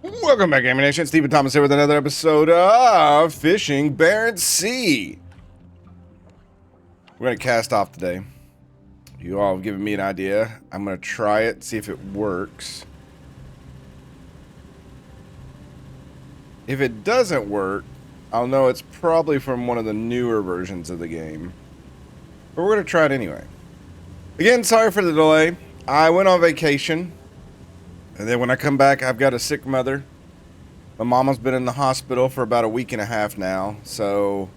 Welcome back, Ammunition. Stephen Thomas here with another episode of Fishing Barents Sea. We're going to cast off today. You all have given me an idea. I'm going to try it, see if it works. If it doesn't work, I'll know it's probably from one of the newer versions of the game. But we're going to try it anyway. Again, sorry for the delay. I went on vacation. And then when I come back, I've got a sick mother. My mama's been in the hospital for about a week and a half now. So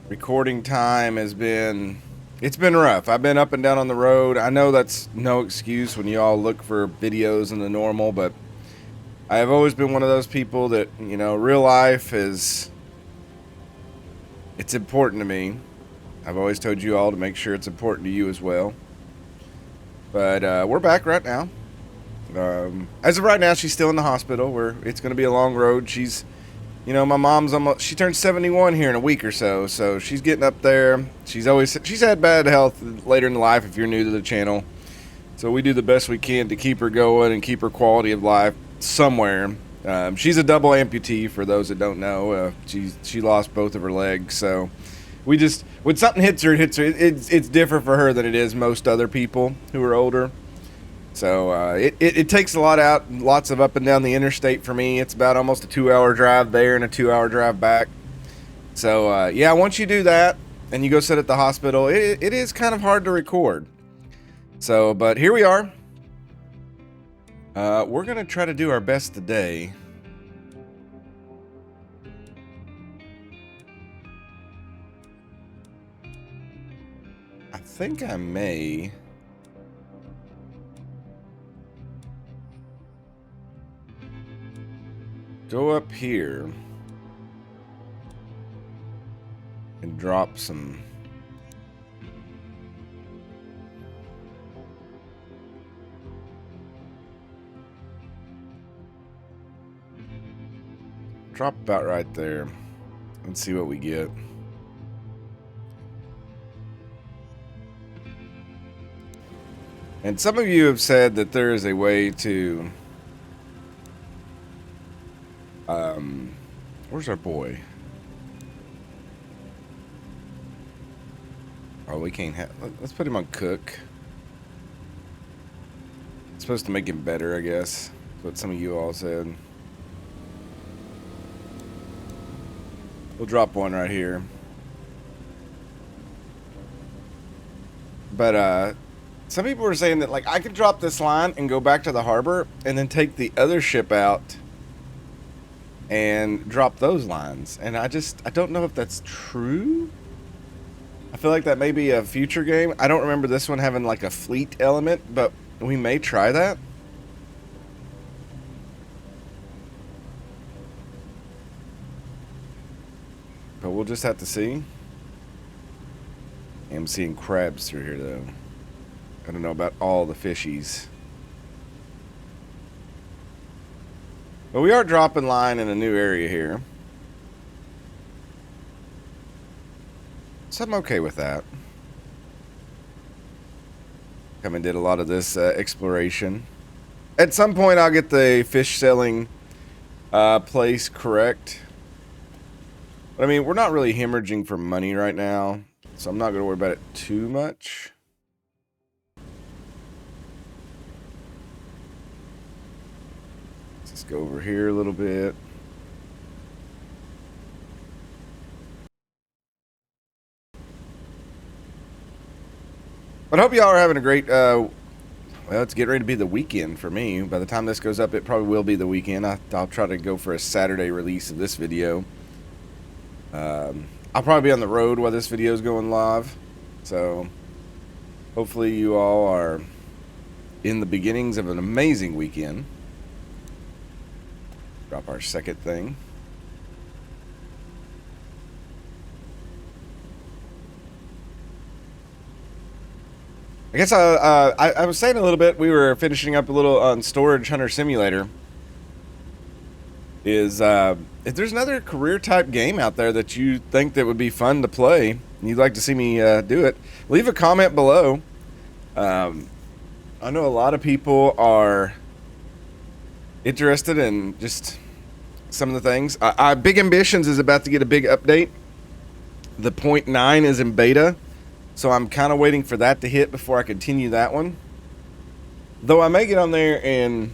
recording time has been... It's been rough. I've been up and down on the road. I know that's no excuse when you all look for videos in the normal, but I have always been one of those people that, you know, real life is... It's important to me. I've always told you all to make sure it's important to you as well. But we're back right now. As of right now, she's still in the hospital. It's going to be a long road. She's, you know, my mom's almost, she turned 71 here in a week or so, so she's getting up there. She's had bad health later in life if you're new to the channel. So we do the best we can to keep her going and keep her quality of life somewhere. She's a double amputee for those that don't know. She lost both of her legs, so we just, when something hits her, it's different for her than it is most other people who are older. So it takes a lot out, lots of up and down the interstate for me. It's about almost a 2-hour drive there and a 2-hour drive back. So yeah, once you do that and you go sit at the hospital, it is kind of hard to record. So, but here we are. We're going to try to do our best today. I think I may... go up here and drop some about right there and see what we get. And some of you have said that there is a way to where's our boy? Oh, we can't have... Let's put him on cook. It's supposed to make him better, I guess. That's what some of you all said. We'll drop one right here. But, some people were saying that, like, I could drop this line and go back to the harbor and then take the other ship out and drop those lines, and I don't know if that's true. I feel like that may be a future game. I don't remember this one having like a fleet element, but we may try that. But we'll just have to see. I'm seeing crabs through here though. I don't know about all the fishies. But we are dropping line in a new area here. So I'm okay with that. Come and did a lot of this exploration. At some point I'll get the fish selling place correct. But I mean, we're not really hemorrhaging for money right now, so I'm not going to worry about it too much. Let's go over here a little bit. But I hope y'all are having a great, well, it's getting ready to be the weekend for me. By the time this goes up, it probably will be the weekend. I'll try to go for a Saturday release of this video. I'll probably be on the road while this video is going live. So hopefully you all are in the beginnings of an amazing weekend. Drop our second thing. I guess I was saying a little bit, we were finishing up a little on Storage Hunter Simulator. If there's another career type game out there that you think that would be fun to play, and you'd like to see me do it, leave a comment below. I know a lot of people are interested in just some of the things. Big Ambitions is about to get a big update. The 0.9 is in beta, so I'm kind of waiting for that to hit before I continue that one. Though I may get on there and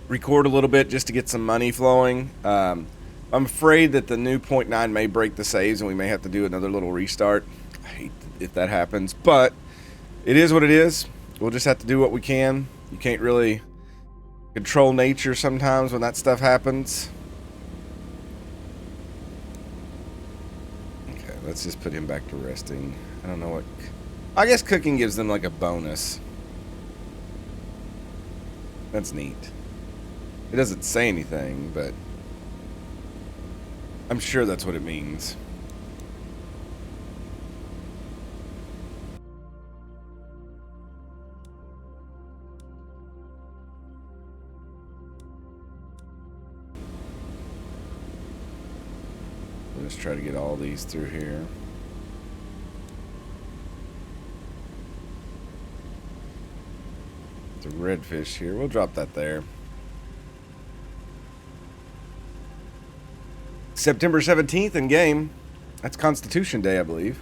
record a little bit just to get some money flowing. I'm afraid that the new 0.9 may break the saves and we may have to do another little restart. I hate if that happens, but it is what it is. We'll just have to do what we can. You can't really control nature sometimes when that stuff happens. Okay, let's just put him back to resting. I don't know what... I guess cooking gives them like a bonus. That's neat. It doesn't say anything, but I'm sure that's what it means. Let's try to get all these through here. The redfish here, we'll drop that there. September 17th in game. That's Constitution Day, I believe.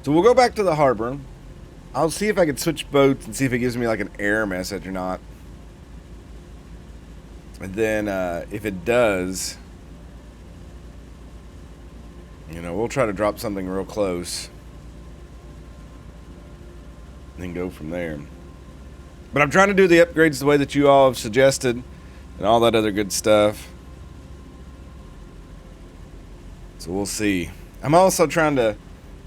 So we'll go back to the harbor. I'll see if I can switch boats and see if it gives me like an error message or not. And then if it does, you know, we'll try to drop something real close and then go from there. But I'm trying to do the upgrades the way that you all have suggested and all that other good stuff. So we'll see. I'm also trying to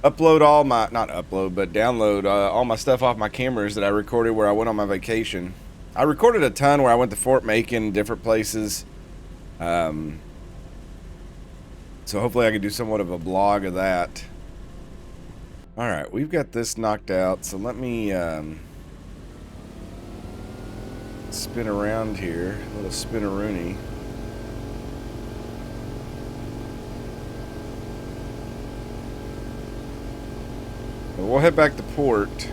upload all my, not upload, but download all my stuff off my cameras that I recorded where I went on my vacation. I recorded a ton where I went to Fort Macon, different places. So hopefully I can do somewhat of a blog of that. Alright, we've got this knocked out, so let me spin around here. A little spin-a-rooney. We'll head back to port.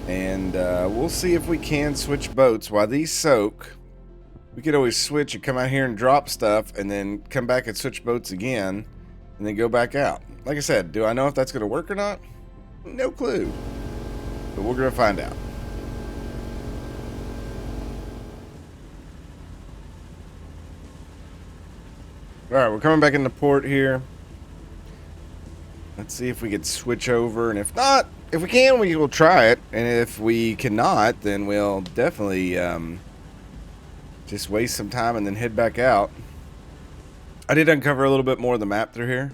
And we'll see if we can switch boats. While these soak, we could always switch and come out here and drop stuff and then come back and switch boats again and then go back out. Like I said, do I know if that's going to work or not? No clue. But we're going to find out. Alright, we're coming back into port here. Let's see if we could switch over, and if not, if we can, we will try it, and if we cannot, then we'll definitely just waste some time and then head back out. I did uncover a little bit more of the map through here,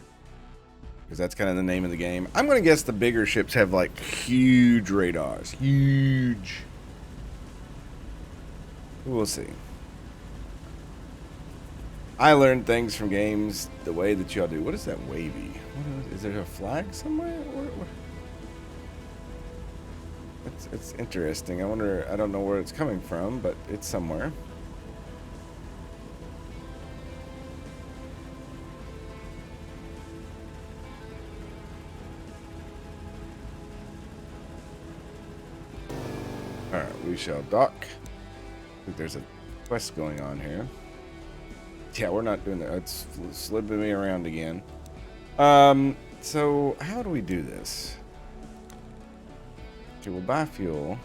because that's kind of the name of the game. I'm going to guess the bigger ships have like huge radars. Huge. We'll see. I learned things from games the way that y'all do. What is that wavy? Is there a flag somewhere? It's interesting. I wonder, I don't know where it's coming from, but it's somewhere. Alright, we shall dock. I think there's a quest going on here. Yeah, we're not doing that. It's slipping me around again. So how do we do this? Okay, we'll buy fuel.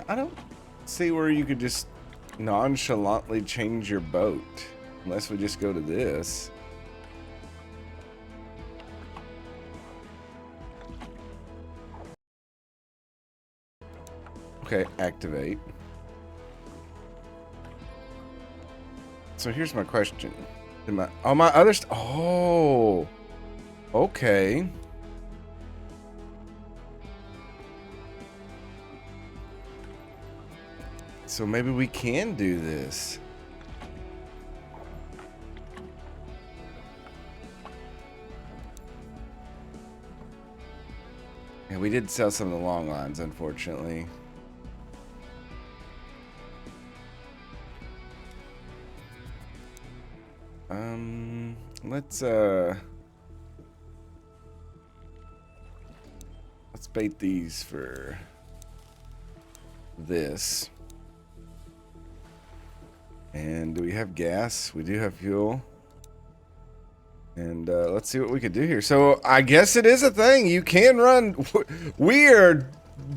I don't see where you could just nonchalantly change your boat. Unless we just go to this. Okay, activate. So here's my question. My other oh, okay. So maybe we can do this. Yeah, we did sell some of the long lines, unfortunately. Let's Let's bait these for this. And do we have gas? We do have fuel. And let's see what we could do here. So I guess it is a thing. You can run. We are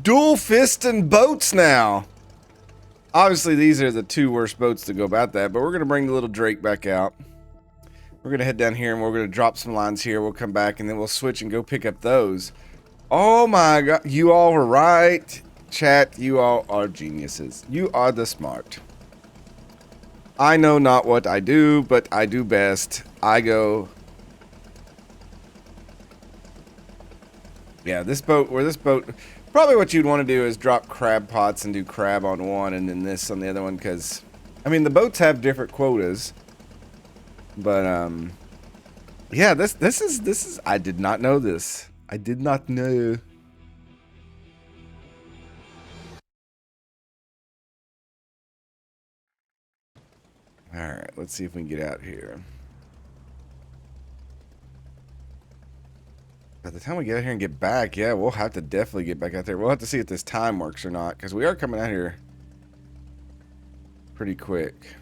dual fisting boats now. Obviously, these are the two worst boats to go about that. But we're going to bring the little Drake back out. We're going to head down here and we're going to drop some lines here. We'll come back and then we'll switch and go pick up those. Oh my God. You all were right. Chat, you all are geniuses. You are the smart. I know not what I do, but I do best. I go... Yeah, this boat, probably what you'd want to do is drop crab pots and do crab on one and then this on the other one, because, I mean, the boats have different quotas, but, yeah, this is, I did not know this. I did not know. Alright, let's see if we can get out here. By the time we get out here and get back, yeah, we'll have to definitely get back out there. We'll have to see if this time works or not, because we are coming out here pretty quick.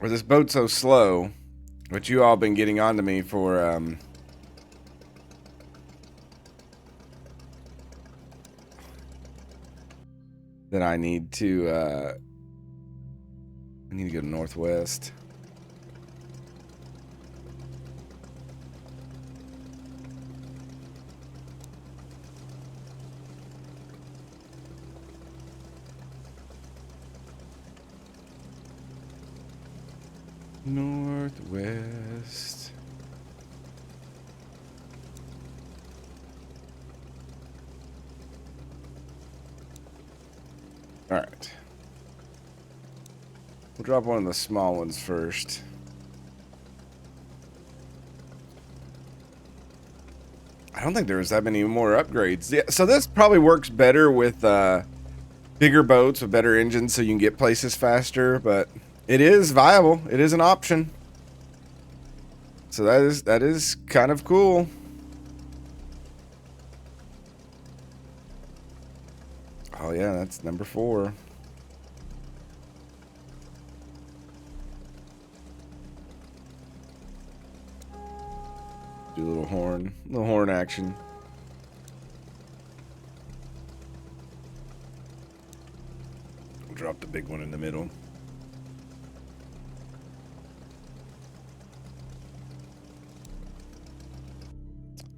Or this boat's so slow, but you all been getting on to me for, that I need to go northwest. Northwest. All right. We'll drop one of the small ones first. I don't think there's that many more upgrades. Yeah, so this probably works better with bigger boats with better engines so you can get places faster, but it is viable. It is an option. So that is kind of cool. Oh yeah, that's number 4. Do a little horn action. Drop the big one in the middle.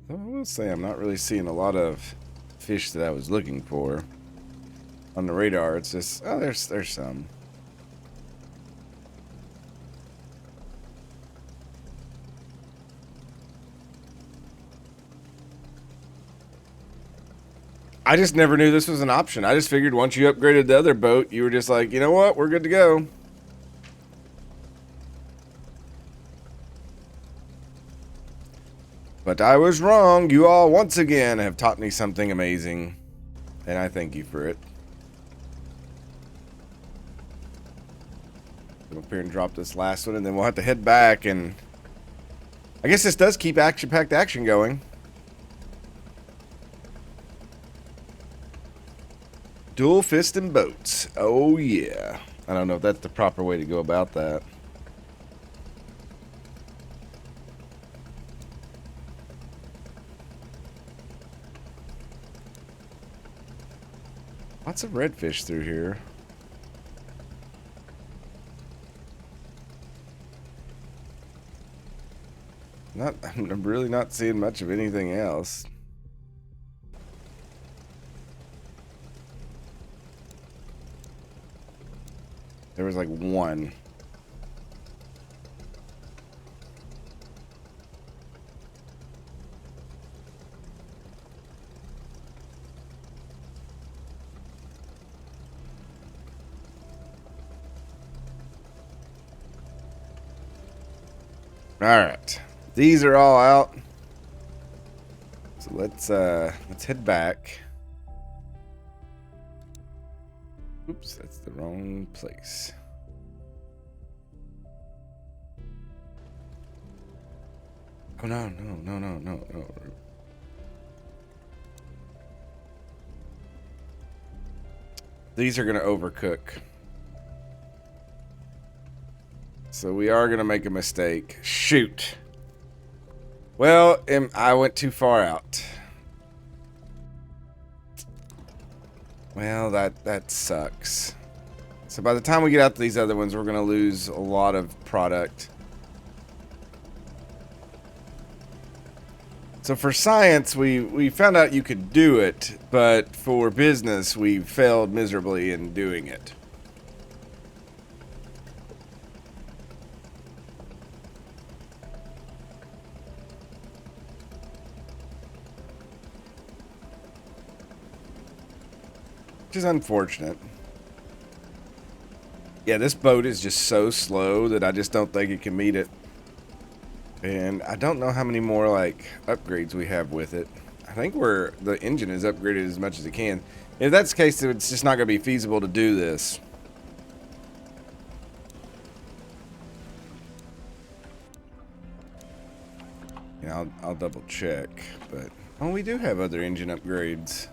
I will say I'm not really seeing a lot of fish that I was looking for on the radar. It's just, oh, there's some. I just never knew this was an option. I just figured once you upgraded the other boat, you were just like, you know what, we're good to go. But I was wrong. You all once again have taught me something amazing, and I thank you for it. Come up here and drop this last one, and then we'll have to head back, and I guess this does keep action-packed action going. Dual fisting boats. Oh, yeah. I don't know if that's the proper way to go about that. Lots of redfish through here. I'm really not seeing much of anything else. There was like one. All right, these are all out. So let's head back. Oops, that's the wrong place. Oh, no, no, no, no, no, no. These are going to overcook. So we are going to make a mistake. Shoot. Well, I went too far out. Well, that sucks. So by the time we get out to these other ones, we're going to lose a lot of product. So for science, we found out you could do it, but for business, we failed miserably in doing it. Which is unfortunate. Yeah, this boat is just so slow that I just don't think it can meet it. And I don't know how many more, like, upgrades we have with it. I think the engine is upgraded as much as it can. If that's the case, it's just not going to be feasible to do this. Yeah, I'll double check. But, oh, we do have other engine upgrades.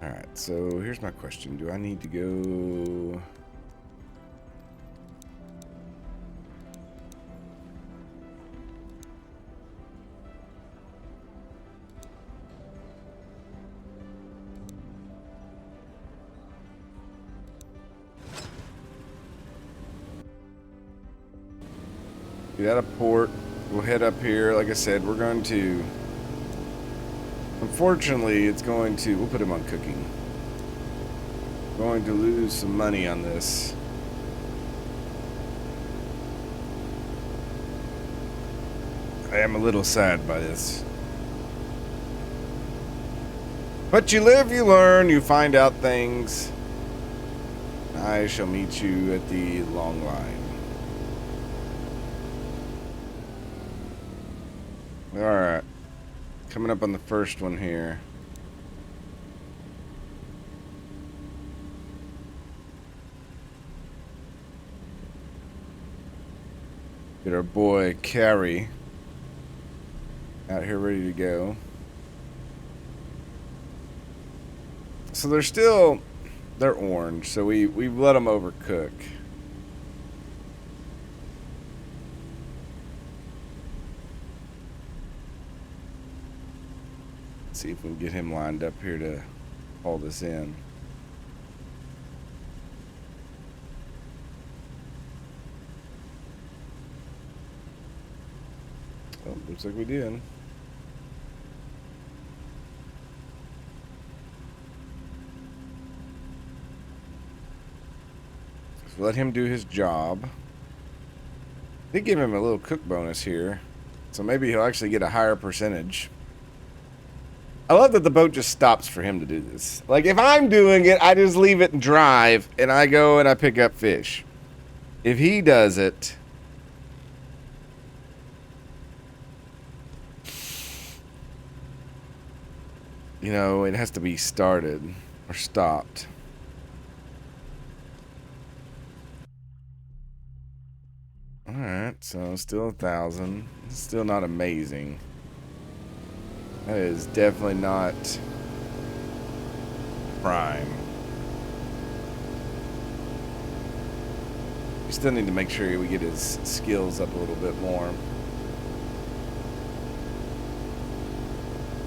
Alright, so here's my question. Do I need to go... Get out of port. We'll head up here. Like I said, we're going to... Unfortunately, it's going to... We'll put him on cooking. Going to lose some money on this. I am a little sad by this. But you live, you learn, you find out things. I shall meet you at the long line. Alright. Coming up on the first one here. Get our boy Carrie out here ready to go. So they're orange, so we've let them overcook. Let's see if we can get him lined up here to haul this in. Oh, looks like we did. So let him do his job. They give him a little cook bonus here, so maybe he'll actually get a higher percentage. I love that the boat just stops for him to do this. Like, if I'm doing it, I just leave it and drive, and I go and I pick up fish. If he does it... You know, it has to be started or stopped. Alright, so still 1,000. Still not amazing. That is definitely not prime. We still need to make sure we get his skills up a little bit more.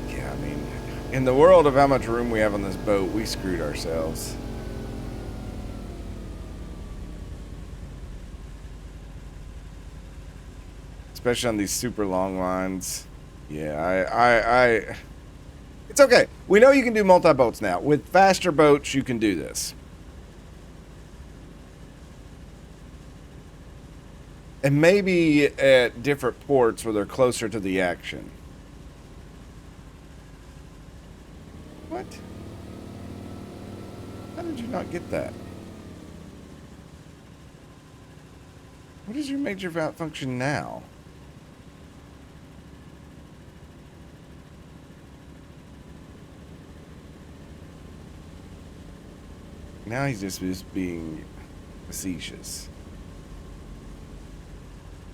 Yeah, I mean, in the world of how much room we have on this boat, we screwed ourselves. Especially on these super long lines. Yeah, it's okay. We know you can do multi-boats now. With faster boats, you can do this. And maybe at different ports where they're closer to the action. What? How did you not get that? What is your major function now? Now he's just being facetious.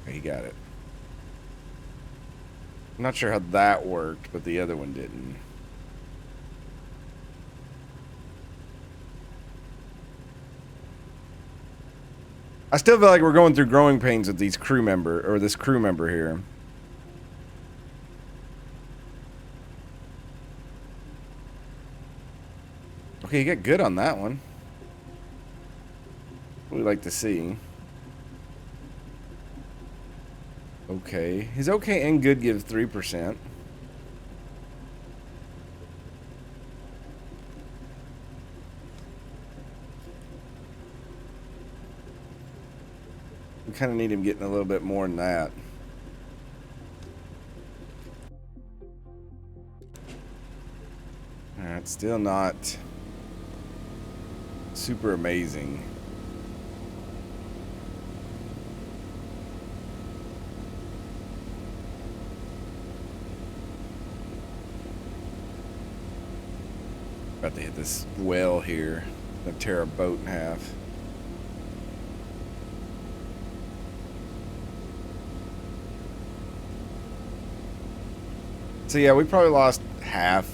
He got it. I'm not sure how that worked, but the other one didn't. I still feel like we're going through growing pains with these crew member, or this crew member here. Okay, you get good on that one. What we like to see. Okay. His okay and good gives 3%. We kind of need him getting a little bit more than that. Alright, still not super amazing. About to hit this well here. Gonna tear a boat in half. So yeah, we probably lost half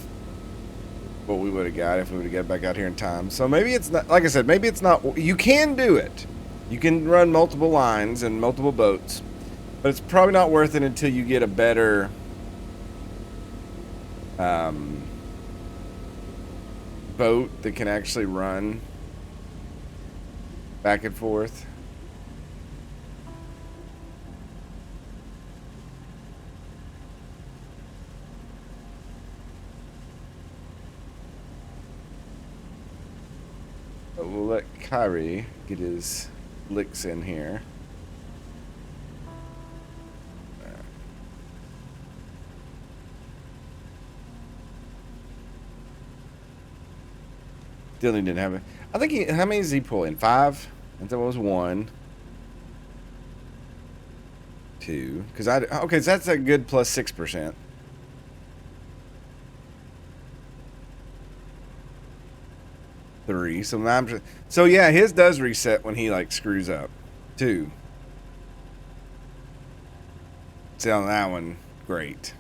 what we would have got if we would have got back out here in time. So maybe it's not, like I said, maybe it's not, you can do it. You can run multiple lines and multiple boats, but it's probably not worth it until you get a better boat that can actually run back and forth. But we'll let Kyrie get his licks in here. Still didn't have it. I think he, how many is he pulling? 5? I thought it was 1. 2. Because okay, so that's a good plus 6%. Three. So now so yeah, his does reset when he like screws up. 2. See on that one, great.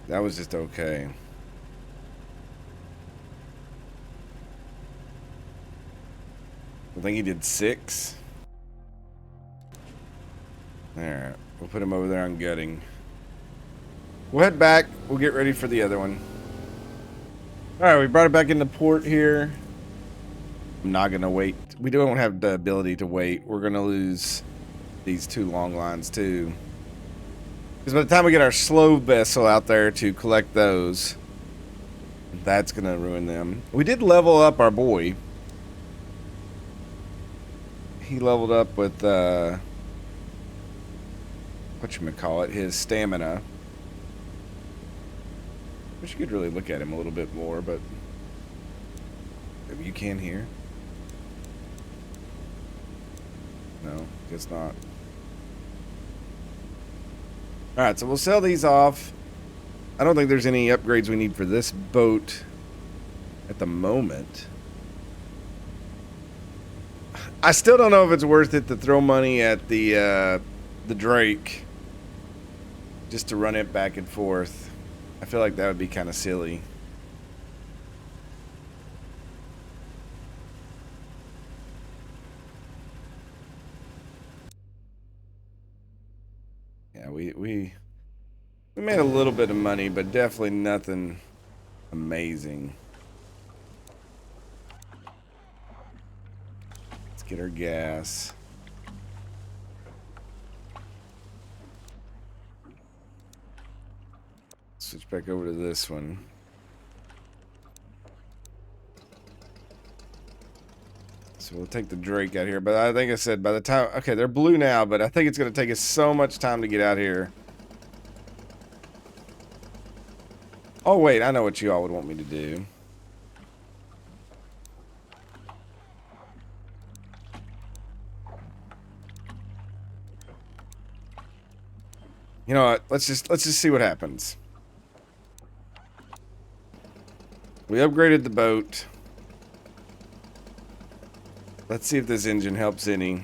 That was just okay. I think he did 6. Alright, we'll put him over there on gutting. We'll head back. We'll get ready for the other one. Alright, we brought it back into port here. I'm not going to wait. We don't have the ability to wait. We're going to lose these 2 long lines too. Because by the time we get our slow vessel out there to collect those, that's going to ruin them. We did level up our boy. He leveled up with, whatchamacallit, his stamina. Wish you could really look at him a little bit more, but maybe you can here. No, guess not. Alright, so we'll sell these off. I don't think there's any upgrades we need for this boat at the moment. I still don't know if it's worth it to throw money at the Drake just to run it back and forth. I feel like that would be kind of silly. Yeah, we made a little bit of money, but definitely nothing amazing. Let's get our gas. Switch back over to this one. So we'll take the Drake out here. But I think I said by the time... Okay, they're blue now, but I think it's going to take us so much time to get out here. Oh, wait. I know what you all would want me to do. You know what? Let's just see what happens. We upgraded the boat. Let's see if this engine helps any.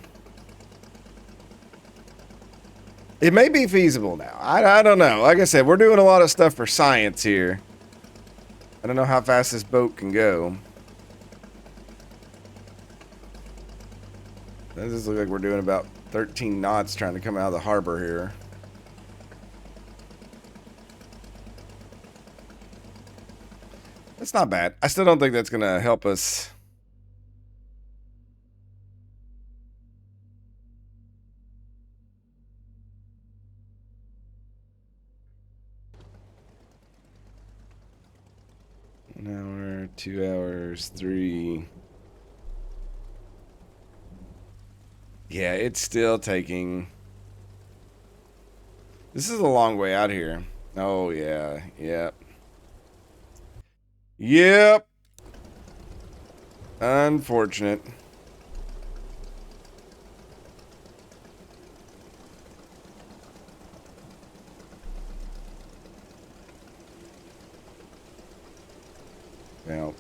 It may be feasible now. I don't know. Like I said, we're doing a lot of stuff for science here. I don't know how fast this boat can go. Does this look like we're doing about 13 knots trying to come out of the harbor here? That's not bad. I still don't think that's going to help us. An hour, 2 hours, 3. Yeah, it's still taking. This is a long way out here. Oh, yeah. Yep. Yep. Unfortunate. Well,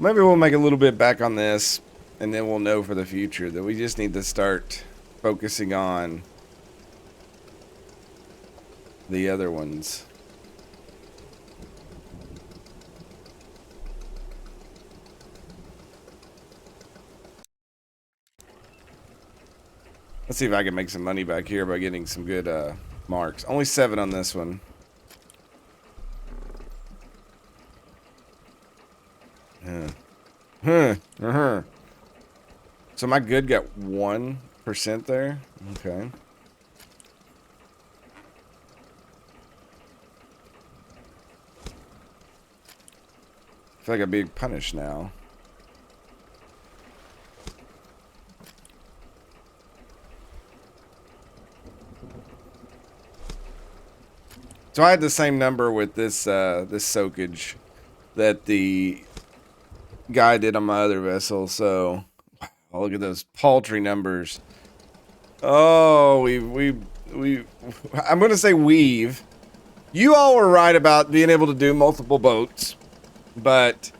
maybe we'll make a little bit back on this, and then we'll know for the future that we just need to start focusing on the other ones. Let's see if I can make some money back here by getting some good marks. Only 7 on this one. So my good got 1% there. Okay. I feel like I'm being punished now. So I had the same number with this this soakage that the guy did on my other vessel. So oh, look at those paltry numbers. Oh, we I'm gonna say we've. You all were right about being able to do multiple boats, but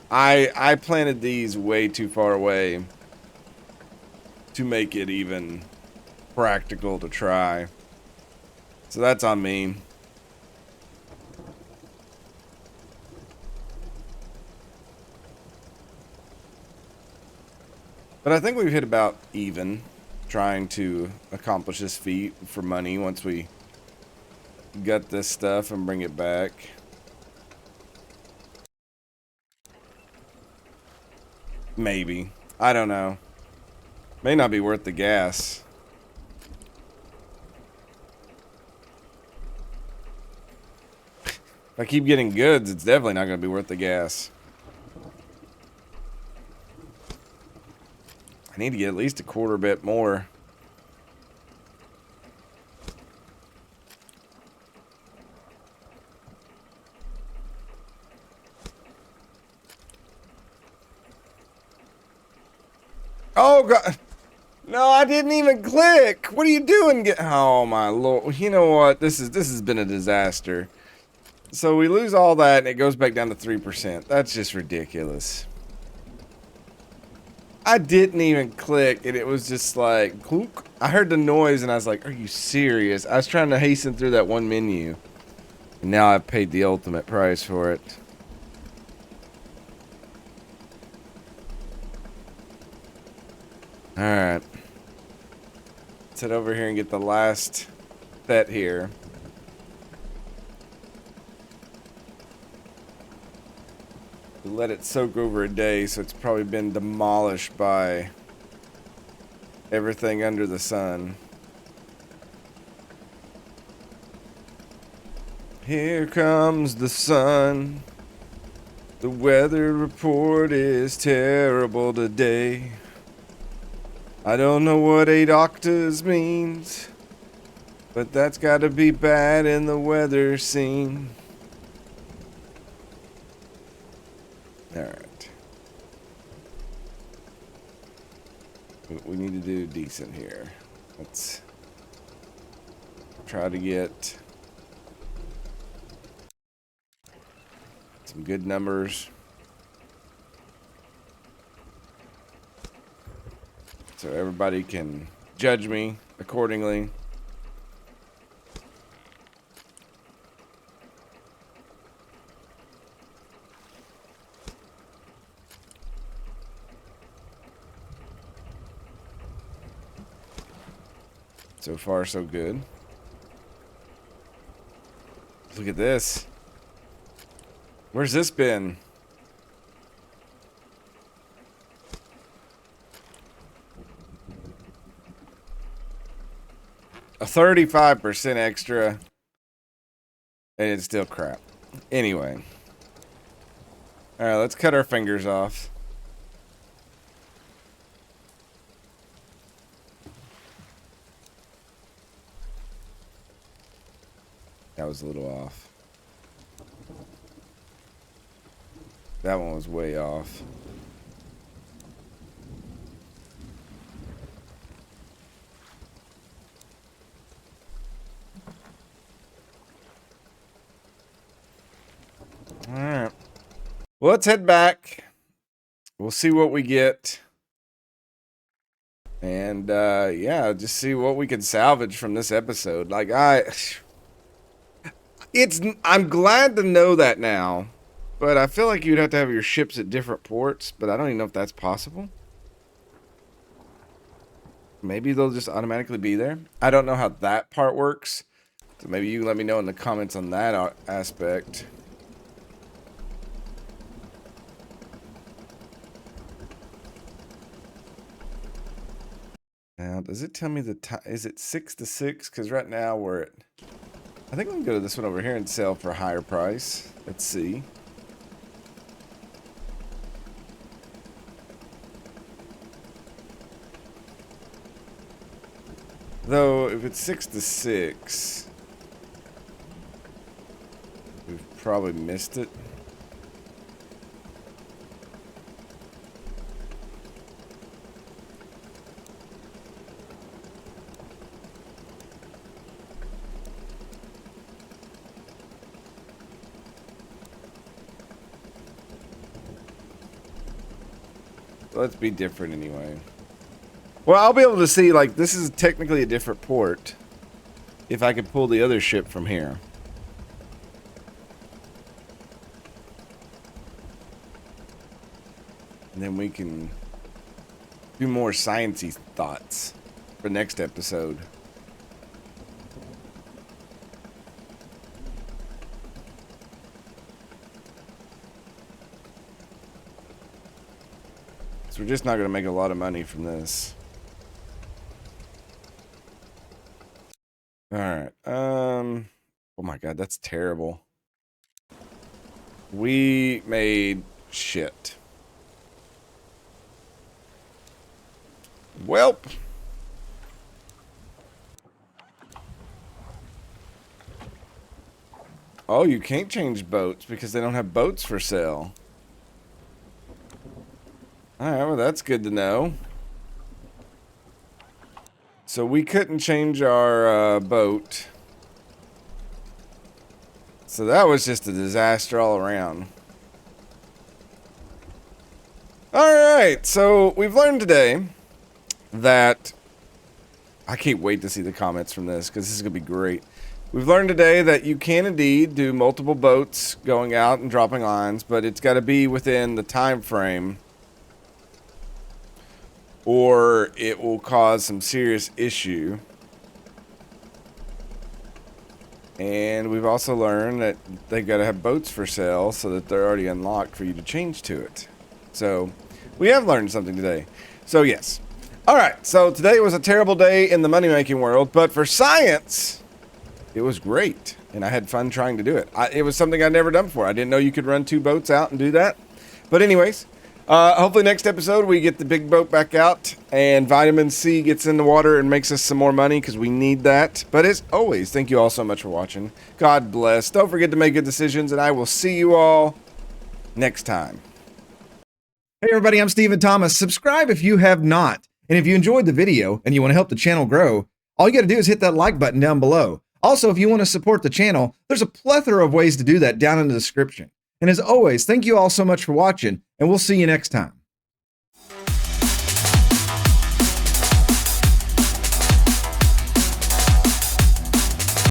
I planted these way too far away to make it even practical to try. So that's on me. But I think we've hit about even trying to accomplish this feat for money once we gut this stuff and bring it back. Maybe. I don't know. May not be worth the gas. If I keep getting goods, it's definitely not going to be worth the gas. I need to get at least a quarter bit more. Oh, God. No, I didn't even click. What are you doing? Oh, my Lord. You know what? This has been a disaster. So we lose all that, and it goes back down to 3%. That's just ridiculous. I didn't even click, and it was just like, clunk. I heard the noise, and I was like, are you serious? I was trying to hasten through that one menu. And now I've paid the ultimate price for it. Alright. Let's head over here and get the last set here. We let it soak over a day, so it's probably been demolished by everything under the sun. Here comes the sun. The weather report is terrible today. I don't know what 8 octaves means, but that's gotta be bad in the weather scene. Alright. We need to do decent here. Let's try to get some good numbers. So everybody can judge me accordingly. So far, so good. Look at this. Where's this been? A 35% extra. And it's still crap. Anyway. Alright, let's cut our fingers off. That was a little off. That one was way off. Alright. Well, let's head back. We'll see what we get. And, yeah, just see what we can salvage from this episode. Like, I'm glad to know that now, but I feel like you'd have to have your ships at different ports, but I don't even know if that's possible. Maybe they'll just automatically be there. I don't know how that part works, so maybe you can let me know in the comments on that aspect. Now, does it tell me the time? Is it 6 to 6? Because right now we're at... I think we can go to this one over here and sell for a higher price. Let's see. Though, if it's 6 to 6, we've probably missed it. Let's be different anyway. Well, I'll be able to see, like, this is technically a different port if I could pull the other ship from here. And then we can do more sciencey thoughts for next episode. So we're just not going to make a lot of money from this. Alright, oh my god, that's terrible. We made shit. Welp. Oh, you can't change boats because they don't have boats for sale. Alright, well that's good to know. So we couldn't change our boat. So that was just a disaster all around. Alright, so we've learned today that... I can't wait to see the comments from this because this is going to be great. We've learned today that you can indeed do multiple boats going out and dropping lines, but it's got to be within the time frame, or it will cause some serious issue. And we've also learned that they've got to have boats for sale so that they're already unlocked for you to change to it. So we have learned something today. So yes. Alright, so today was a terrible day in the money-making world, but for science, it was great. And I had fun trying to do it. It was something I'd never done before. I didn't know you could run 2 boats out and do that. But anyways... hopefully next episode we get the big boat back out and Vitamin C gets in the water and makes us some more money because we need that. But as always, thank you all so much for watching. God bless. Don't forget to make good decisions, and I will see you all next time. Hey everybody, I'm Stephen Thomas. Subscribe if you have not. And if you enjoyed the video and you want to help the channel grow, all you got to do is hit that like button down below. Also, if you want to support the channel, there's a plethora of ways to do that down in the description. And as always, thank you all so much for watching, and we'll see you next time.